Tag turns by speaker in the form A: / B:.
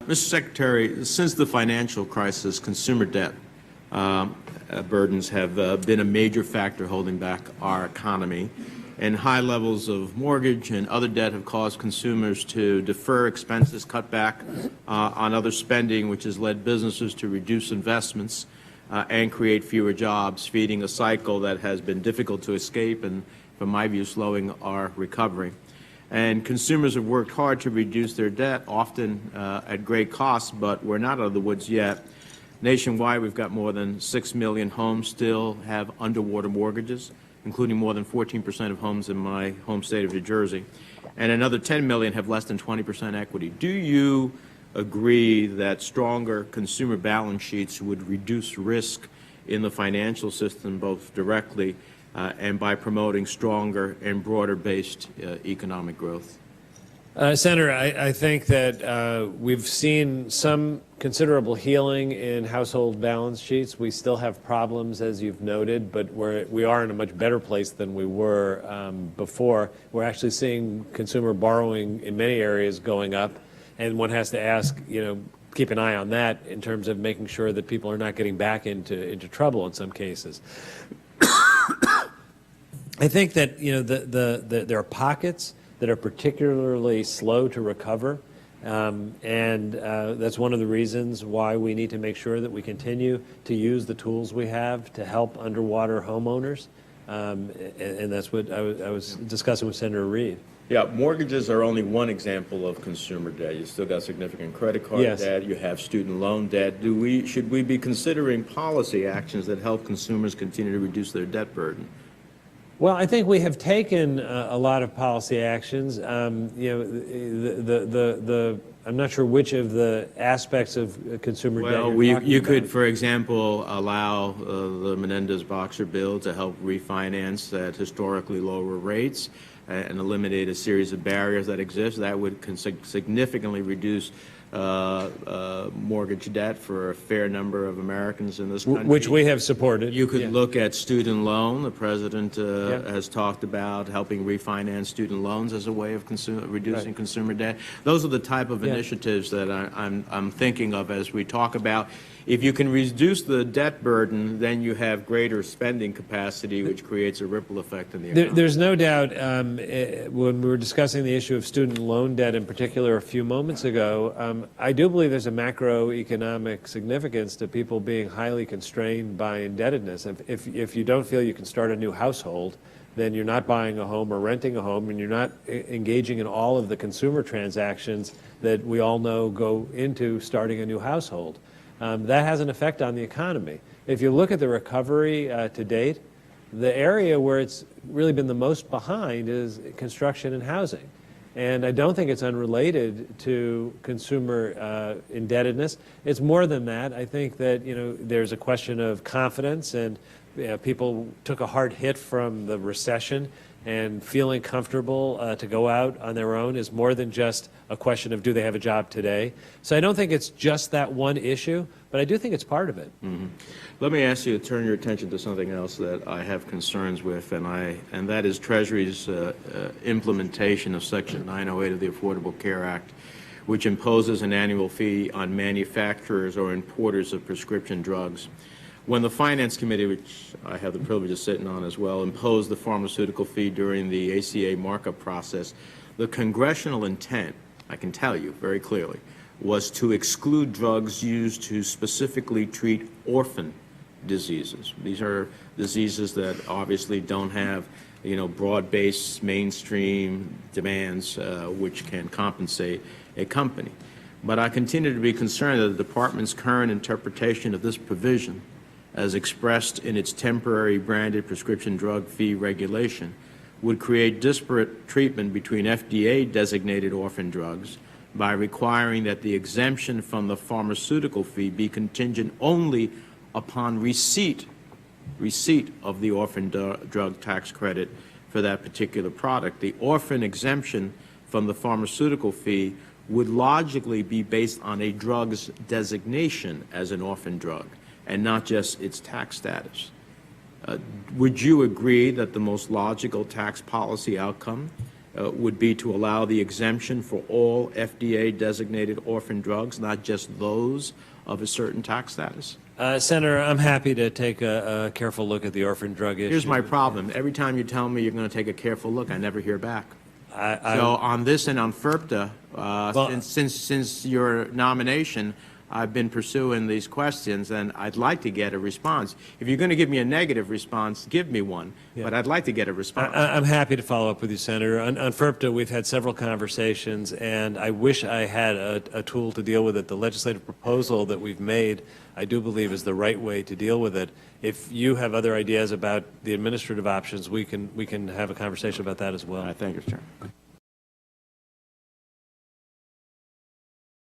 A: Mr. Secretary, since the financial crisis, consumer debt burdens have been a major factor holding back our economy, and high levels of mortgage and other debt have caused consumers to defer expenses, cut back on other spending, which has led businesses to reduce investments and create fewer jobs, feeding a cycle that has been difficult to escape and, from my view, slowing our recovery. And consumers have worked hard to reduce their debt, often at great cost, but we're not out of the woods yet. Nationwide, we've got more than 6 million homes still have underwater mortgages, including more than 14% of homes in my home state of New Jersey, and another 10 million have less than 20% equity. Do you agree that stronger consumer balance sheets would reduce risk in the financial system, both directly and by promoting stronger and broader-based economic growth?
B: Senator, I think that we've seen some considerable healing in household balance sheets. We still have problems, as you've noted, but we are in a much better place than we were before. We're actually seeing consumer borrowing in many areas going up, and one has to ask, keep an eye on that in terms of making sure that people are not getting back into trouble in some cases. I think that there are pockets that are particularly slow to recover, and that's one of the reasons why we need to make sure that we continue to use the tools we have to help underwater homeowners, and that's what I was discussing with Senator Reid.
A: Yeah, mortgages are only one example of consumer debt. You still got significant credit card debt. You have student loan debt. Should we be considering policy actions that help consumers continue to reduce their debt burden?
B: Well, I think we have taken a lot of policy actions. I'm not sure which of the aspects of consumer debt you're talking
A: you
B: about.
A: could, for example, allow the Menendez Boxer bill to help refinance at historically lower rates and eliminate a series of barriers that exist. That would significantly reduce mortgage debt for a fair number of Americans in this country.
B: Which we have supported.
A: You could look at student loan. The president has talked about helping refinance student loans as a way of reducing consumer debt. Those are the type of initiatives that I'm thinking of as we talk about. If you can reduce the debt burden, then you have greater spending capacity, which creates a ripple effect in the economy.
B: There's no doubt when we were discussing the issue of student loan debt in particular a few moments ago, I do believe there's a macroeconomic significance to people being highly constrained by indebtedness. If you don't feel you can start a new household, then you're not buying a home or renting a home, and you're not engaging in all of the consumer transactions that we all know go into starting a new household. That has an effect on the economy. If you look at the recovery to date, the area where it's really been the most behind is construction and housing. And I don't think it's unrelated to consumer indebtedness. It's more than that. I think that there's a question of confidence, and people took a hard hit from the recession, and feeling comfortable to go out on their own is more than just a question of do they have a job today. So I don't think it's just that one issue, but I do think it's part of it.
A: Mm-hmm. Let me ask you to turn your attention to something else that I have concerns with, and that is Treasury's implementation of Section 908 of the Affordable Care Act, which imposes an annual fee on manufacturers or importers of prescription drugs. When the Finance Committee, which I have the privilege of sitting on as well, imposed the pharmaceutical fee during the ACA markup process, the congressional intent, I can tell you very clearly, was to exclude drugs used to specifically treat orphan diseases. These are diseases that obviously don't have, broad-based mainstream demands which can compensate a company. But I continue to be concerned that the Department's current interpretation of this provision, as expressed in its temporary branded prescription drug fee regulation, would create disparate treatment between FDA-designated orphan drugs by requiring that the exemption from the pharmaceutical fee be contingent only upon receipt of the orphan drug tax credit for that particular product. The orphan exemption from the pharmaceutical fee would logically be based on a drug's designation as an orphan drug and not just its tax status. Would you agree that the most logical tax policy outcome would be to allow the exemption for all FDA-designated orphan drugs, not just those of a certain tax status?
B: Senator, I'm happy to take a careful look at the orphan drug issue.
A: Here's my problem. Every time you tell me you're going to take a careful look, I never hear back. So on this and on FERPTA, since your nomination, I've been pursuing these questions, and I'd like to get a response. If you're going to give me a negative response, give me one, but I'd like to get a response.
B: I'm happy to follow up with you, Senator. On FERPTA, we've had several conversations, and I wish I had a tool to deal with it. The legislative proposal that we've made, I do believe, is the right way to deal with it. If you have other ideas about the administrative options, we can have a conversation about that as well.
A: Thank you, Mr. Chairman.